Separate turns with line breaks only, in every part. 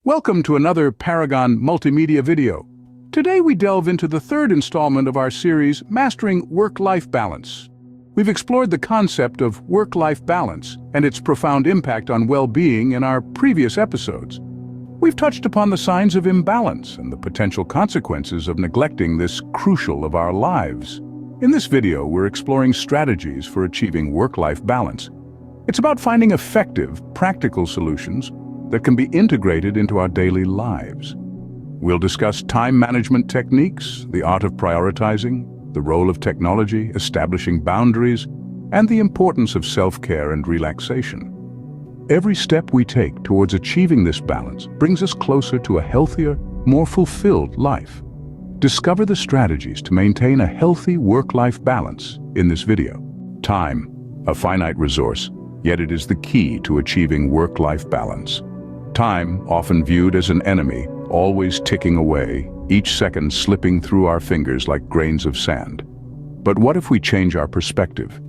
Welcome to another Paragon Multimedia video. Today we delve into the third installment of our series, Mastering Work-Life Balance. We've explored the concept of work-life balance and its profound impact on well-being in our previous episodes. We've touched upon the signs of imbalance and the potential consequences of neglecting this crucial of our lives. In this video, we're exploring strategies for achieving work-life balance. It's about finding effective, practical solutions that can be integrated into our daily lives. We'll discuss time management techniques, the art of prioritizing, the role of technology, establishing boundaries, and the importance of self-care and relaxation. Every step we take towards achieving this balance brings us closer to a healthier, more fulfilled life. Discover the strategies to maintain a healthy work-life balance in this video. Time, a finite resource, yet it is the key to achieving work-life balance. Time, often viewed as an enemy, always ticking away, each second slipping through our fingers like grains of sand. But what if we change our perspective?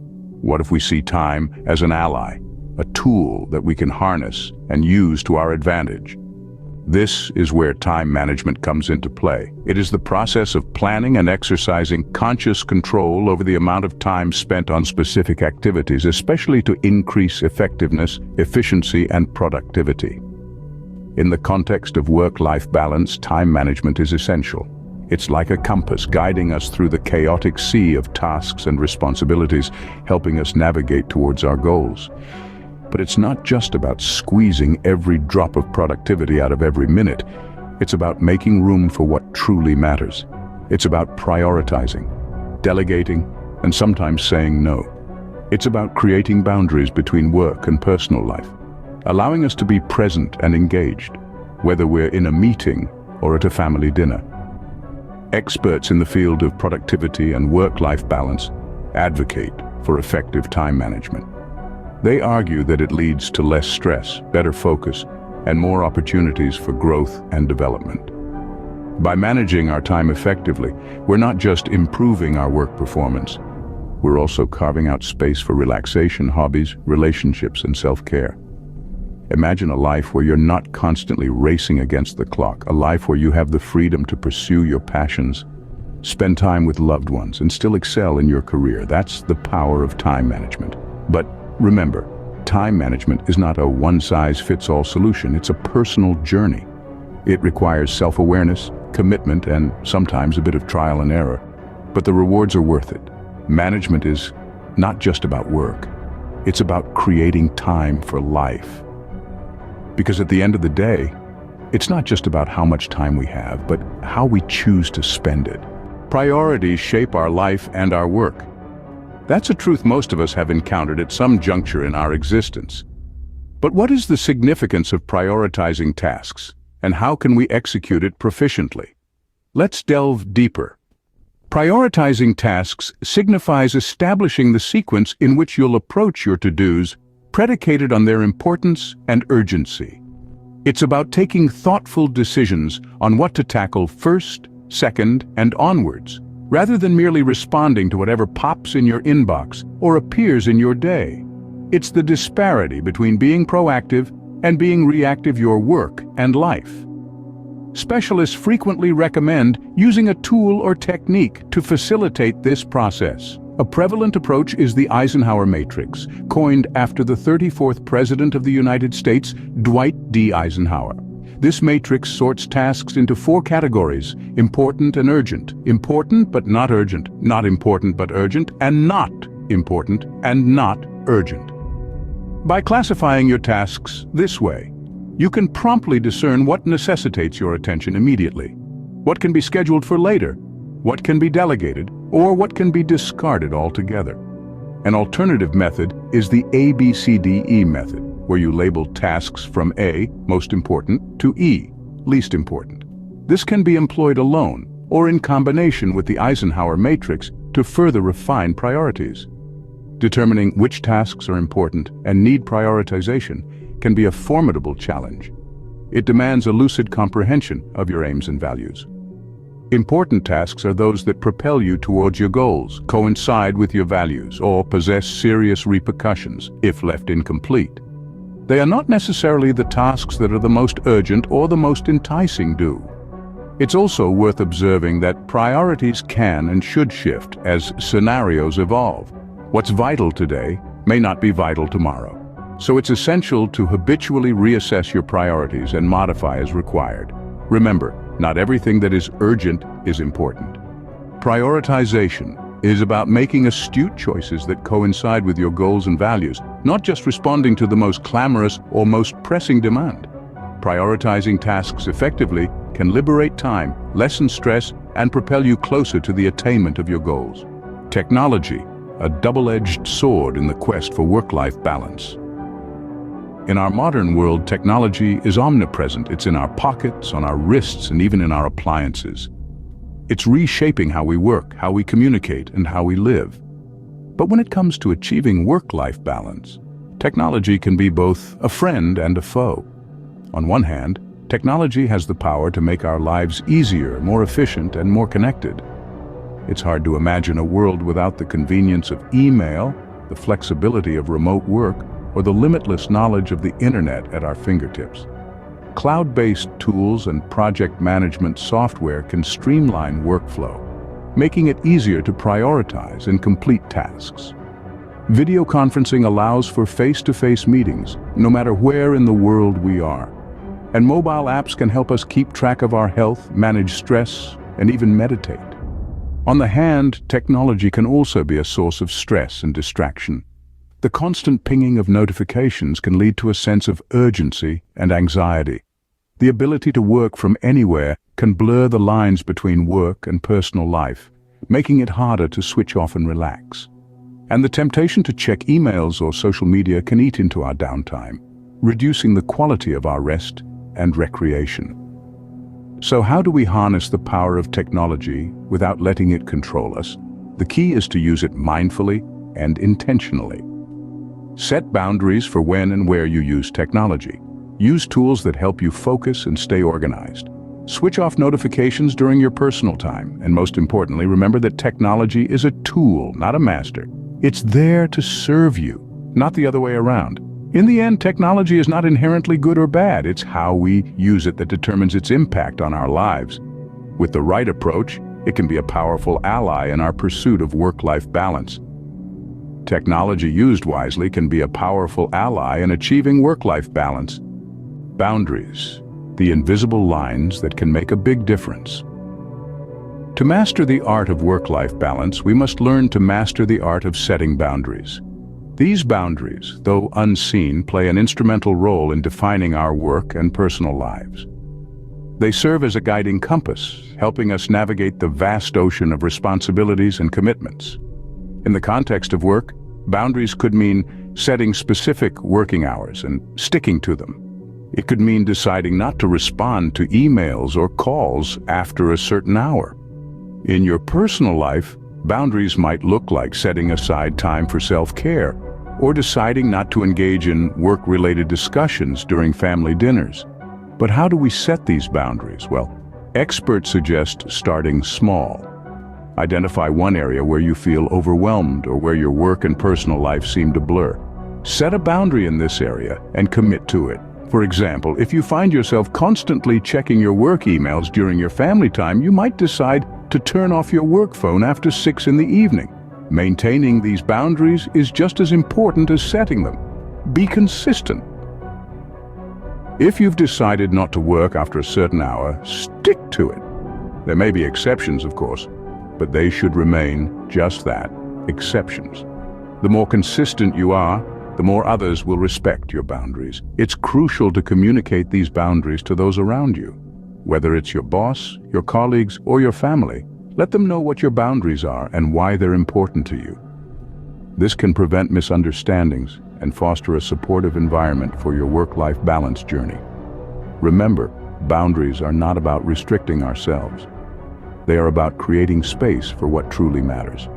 What if we see time as an ally, a tool that we can harness and use to our advantage? This is where time management comes into play. It is the process of planning and exercising conscious control over the amount of time spent on specific activities, especially to increase effectiveness, efficiency, and productivity. In the context of work-life balance, time management is essential. It's like a compass guiding us through the chaotic sea of tasks and responsibilities, helping us navigate towards our goals. But it's not just about squeezing every drop of productivity out of every minute. It's about making room for what truly matters. It's about prioritizing, delegating, and sometimes saying no. It's about creating boundaries between work and personal life, allowing us to be present and engaged, whether we're in a meeting or at a family dinner. Experts in the field of productivity and work-life balance advocate for effective time management. They argue that it leads to less stress, better focus, and more opportunities for growth and development. By managing our time effectively, we're not just improving our work performance, we're also carving out space for relaxation, hobbies, relationships, and self-care. Imagine a life where you're not constantly racing against the clock, a life where you have the freedom to pursue your passions, spend time with loved ones, and still excel in your career. That's the power of time management. But remember, time management is not a one-size-fits-all solution. It's a personal journey. It requires self-awareness, commitment, and sometimes a bit of trial and error. But the rewards are worth it. Management is not just about work. It's about creating time for life. Because at the end of the day, it's not just about how much time we have, but how we choose to spend it. Priorities shape our life and our work. That's a truth most of us have encountered at some juncture in our existence. But what is the significance of prioritizing tasks, and how can we execute it proficiently? Let's delve deeper. Prioritizing tasks signifies establishing the sequence in which you'll approach your to-dos, predicated on their importance and urgency. It's about taking thoughtful decisions on what to tackle first, second, and onwards, rather than merely responding to whatever pops in your inbox or appears in your day. It's the disparity between being proactive and being reactive your work and life. Specialists frequently recommend using a tool or technique to facilitate this process. A prevalent approach is the Eisenhower matrix, coined after the 34th President of the United States, Dwight D. Eisenhower. This matrix sorts tasks into 4 categories: important and urgent, important but not urgent, not important but urgent, and not important and not urgent. By classifying your tasks this way, you can promptly discern what necessitates your attention immediately, what can be scheduled for later, what can be delegated, or what can be discarded altogether. An alternative method is the ABCDE method, where you label tasks from A, most important, to E, least important. This can be employed alone or in combination with the Eisenhower matrix to further refine priorities. Determining which tasks are important and need prioritization can be a formidable challenge. It demands a lucid comprehension of your aims and values. Important tasks are those that propel you towards your goals, coincide with your values, or possess serious repercussions if left incomplete. They are not necessarily the tasks that are the most urgent or the most enticing do. It's also worth observing that priorities can and should shift as scenarios evolve. What's vital today may not be vital tomorrow. So it's essential to habitually reassess your priorities and modify as required. Remember, not everything that is urgent is important. Prioritization is about making astute choices that coincide with your goals and values, not just responding to the most clamorous or most pressing demand. Prioritizing tasks effectively can liberate time, lessen stress, and propel you closer to the attainment of your goals. Technology, a double-edged sword in the quest for work-life balance. In our modern world, technology is omnipresent. It's in our pockets, on our wrists, and even in our appliances. It's reshaping how we work, how we communicate, and how we live. But when it comes to achieving work-life balance, technology can be both a friend and a foe. On one hand, technology has the power to make our lives easier, more efficient, and more connected. It's hard to imagine a world without the convenience of email, the flexibility of remote work, or the limitless knowledge of the internet at our fingertips. Cloud-based tools and project management software can streamline workflow, making it easier to prioritize and complete tasks. Video conferencing allows for face-to-face meetings, no matter where in the world we are. And mobile apps can help us keep track of our health, manage stress, and even meditate. On the hand, technology can also be a source of stress and distraction. The constant pinging of notifications can lead to a sense of urgency and anxiety. The ability to work from anywhere can blur the lines between work and personal life, making it harder to switch off and relax. And the temptation to check emails or social media can eat into our downtime, reducing the quality of our rest and recreation. So how do we harness the power of technology without letting it control us? The key is to use it mindfully and intentionally. Set boundaries for when and where you use technology. Use tools that help you focus and stay organized. Switch off notifications during your personal time, and most importantly, remember that technology is a tool, not a master. It's there to serve you, not the other way around. In the end, technology is not inherently good or bad. It's how we use it that determines its impact on our lives. With the right approach, it can be a powerful ally in our pursuit of work-life balance. Technology used wisely can be a powerful ally in achieving work-life balance. Boundaries, the invisible lines that can make a big difference. To master the art of work-life balance, we must learn to master the art of setting boundaries. These boundaries, though unseen, play an instrumental role in defining our work and personal lives. They serve as a guiding compass, helping us navigate the vast ocean of responsibilities and commitments. In the context of work, boundaries could mean setting specific working hours and sticking to them. It could mean deciding not to respond to emails or calls after a certain hour. In your personal life, boundaries might look like setting aside time for self-care or deciding not to engage in work-related discussions during family dinners. But how do we set these boundaries? Well, experts suggest starting small. Identify one area where you feel overwhelmed or where your work and personal life seem to blur. Set a boundary in this area and commit to it. For example, if you find yourself constantly checking your work emails during your family time, you might decide to turn off your work phone after 6 in the evening. Maintaining these boundaries is just as important as setting them. Be consistent. If you've decided not to work after a certain hour, stick to it. There may be exceptions, of course, but they should remain just that, exceptions. The more consistent you are, the more others will respect your boundaries. It's crucial to communicate these boundaries to those around you. Whether it's your boss, your colleagues, or your family, let them know what your boundaries are and why they're important to you. This can prevent misunderstandings and foster a supportive environment for your work-life balance journey. Remember, boundaries are not about restricting ourselves. They are about creating space for what truly matters.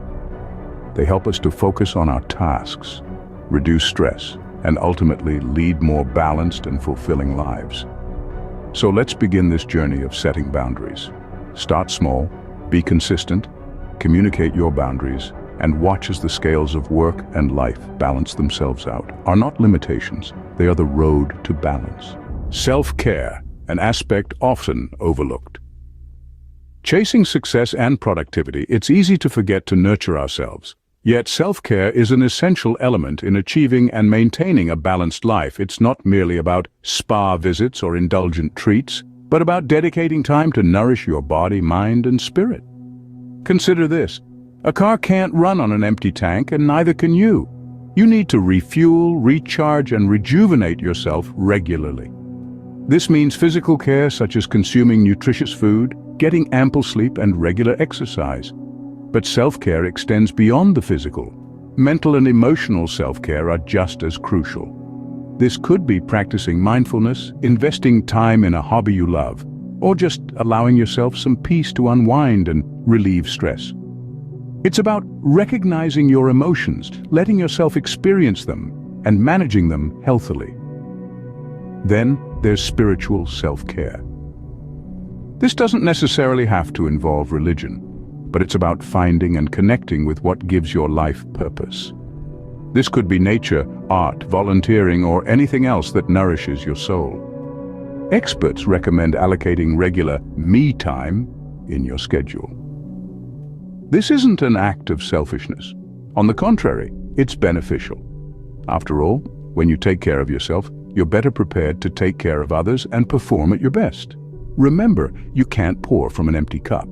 They help us to focus on our tasks, reduce stress, and ultimately lead more balanced and fulfilling lives. So let's begin this journey of setting boundaries. Start small, be consistent, communicate your boundaries, and watch as the scales of work and life balance themselves out. Are not limitations, they are the road to balance. Self-care, an aspect often overlooked. Chasing success and productivity, it's easy to forget to nurture ourselves. Yet self-care is an essential element in achieving and maintaining a balanced life. It's not merely about spa visits or indulgent treats, but about dedicating time to nourish your body, mind, and spirit. Consider this. A car can't run on an empty tank, and neither can you. You need to refuel, recharge, and rejuvenate yourself regularly. This means physical care such as consuming nutritious food, getting ample sleep, and regular exercise. But self-care extends beyond the physical. Mental and emotional self-care are just as crucial. This could be practicing mindfulness, investing time in a hobby you love, or just allowing yourself some peace to unwind and relieve stress. It's about recognizing your emotions, letting yourself experience them, and managing them healthily. Then there's spiritual self-care. This doesn't necessarily have to involve religion, but it's about finding and connecting with what gives your life purpose. This could be nature, art, volunteering, or anything else that nourishes your soul. Experts recommend allocating regular me time in your schedule. This isn't an act of selfishness. On the contrary, it's beneficial. After all, when you take care of yourself, you're better prepared to take care of others and perform at your best. Remember, you can't pour from an empty cup.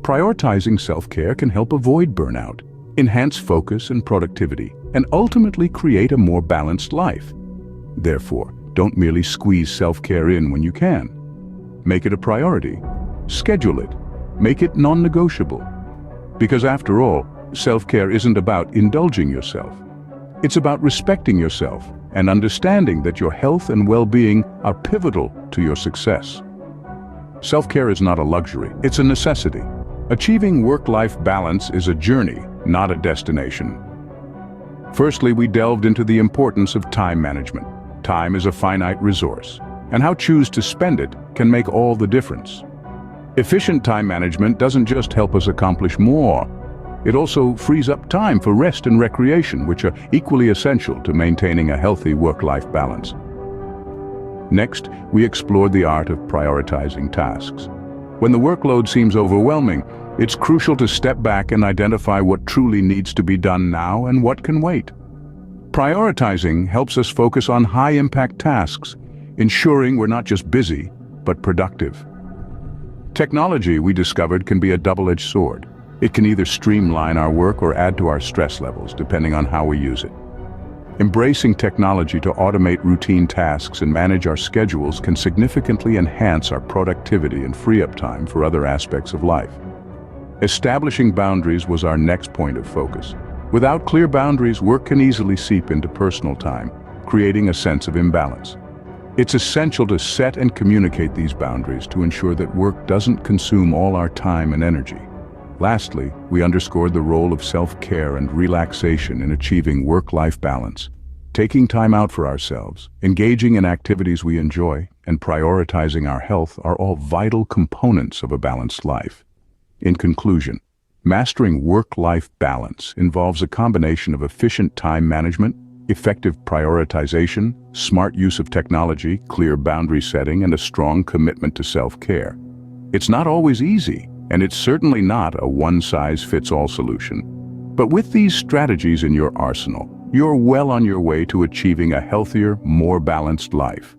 Prioritizing self-care can help avoid burnout, enhance focus and productivity, and ultimately create a more balanced life. Therefore, don't merely squeeze self-care in when you can. Make it a priority. Schedule it. Make it non-negotiable. Because after all, self-care isn't about indulging yourself. It's about respecting yourself and understanding that your health and well-being are pivotal to your success. Self-care is not a luxury, it's a necessity. Achieving work-life balance is a journey, not a destination. Firstly, we delved into the importance of time management. Time is a finite resource, and how you choose to spend it can make all the difference. Efficient time management doesn't just help us accomplish more, it also frees up time for rest and recreation, which are equally essential to maintaining a healthy work-life balance. Next, we explored the art of prioritizing tasks. When the workload seems overwhelming, it's crucial to step back and identify what truly needs to be done now and what can wait. Prioritizing helps us focus on high-impact tasks, ensuring we're not just busy, but productive. Technology, we discovered, can be a double-edged sword. It can either streamline our work or add to our stress levels, depending on how we use it. Embracing technology to automate routine tasks and manage our schedules can significantly enhance our productivity and free up time for other aspects of life. Establishing boundaries was our next point of focus. Without clear boundaries, work can easily seep into personal time, creating a sense of imbalance. It's essential to set and communicate these boundaries to ensure that work doesn't consume all our time and energy. Lastly, we underscored the role of self-care and relaxation in achieving work-life balance. Taking time out for ourselves, engaging in activities we enjoy, and prioritizing our health are all vital components of a balanced life. In conclusion, mastering work-life balance involves a combination of efficient time management, effective prioritization, smart use of technology, clear boundary setting, and a strong commitment to self-care. It's not always easy, and it's certainly not a one-size-fits-all solution. But with these strategies in your arsenal, you're well on your way to achieving a healthier, more balanced life.